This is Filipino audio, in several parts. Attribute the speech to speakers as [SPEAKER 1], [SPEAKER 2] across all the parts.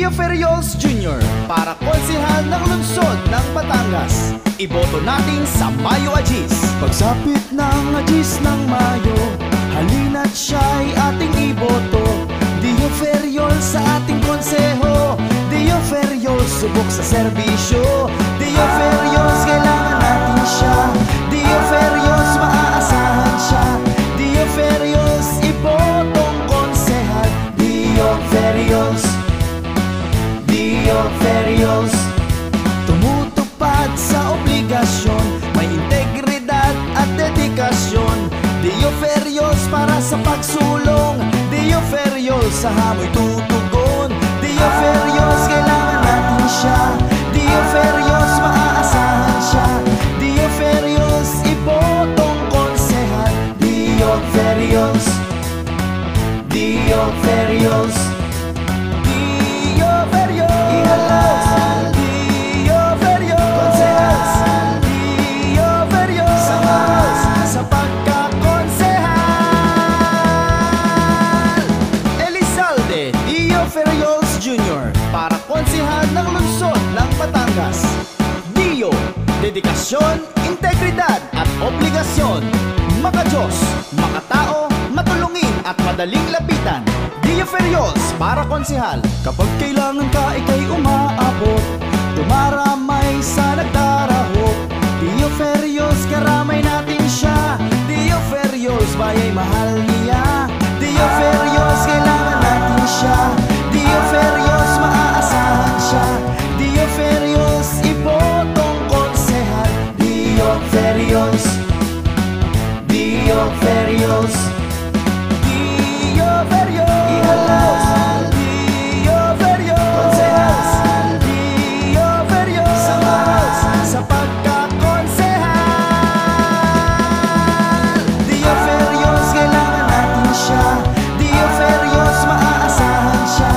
[SPEAKER 1] Dio Ferriols Jr. para konsehal ng lungsod ng Batangas. Iboto natin sa Mayo Agis.
[SPEAKER 2] Pagsapit ng Agis ng Mayo, halina't siya'y ating iboto. Dio Ferriols sa ating konseho, Dio Ferriols subok sa serbisyo. Dio Ferriols kailangan natin siya, Dio Ferriols maaasahan siya. Dio Ferriols ibotong konsehal, Dio Ferriols, Dio Ferriols. Tumutupad sa obligasyon, may integridad at dedikasyon. Dio Ferriols para sa pagsulong, Dio Ferriols sa hamoy tutugon. Dio Ferriols kailangan natin siya, Dio Ferriols maaasahan siya. Dio Ferriols ibotong konsehal, Dio Ferriols, Dio Ferriols, Dio Ferriols. Ihalal Dio Ferriols, konsehal Dio Ferriols, samahan sa pagkakonsehal. Elizalde Dio Ferriols Jr. para konsehal ng lungsod ng Batangas. Dio, dedikasyon, integridad at obligasyon. Makadiyos, makatao, matulungin at madaling lapitan. Dio Ferriols para konsehal. Kapag kailangan ka, ika'y umaabot, tumaramay sa nagdarahot. Dio Ferriols, karamay natin siya. Dio Ferriols, bayay mahal niya. Dio Ferriols, kailangan natin siya. Dio Ferriols, maaasahan siya. Dio Ferriols, ibotong konsehal. Dio Ferriols, Dio Ferriols, Dio Ferriols. Ihalal Dio Ferriols, konsehal Dio Ferriols, samahan sa pagkakonsehal. Dio Ferriols, kailangan natin siya. Dio Ferriols, maaasahan siya.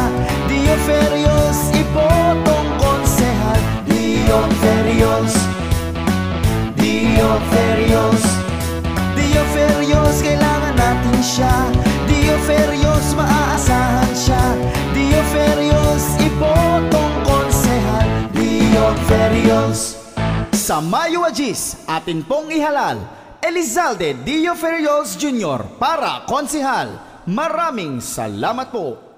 [SPEAKER 2] Dio Ferriols, ibotong konsehal. Dio Ferriols, Dio Ferriols, Dio Ferriols, kailangan natin siya. Dio Ferriols, maaasahan siya. Dio Ferriols, ibotong konsehal. Dio Ferriols. Sa Mayo Agis, atin pong ihalal Elizalde Dio Ferriols Jr. para konsehal. Maraming salamat po.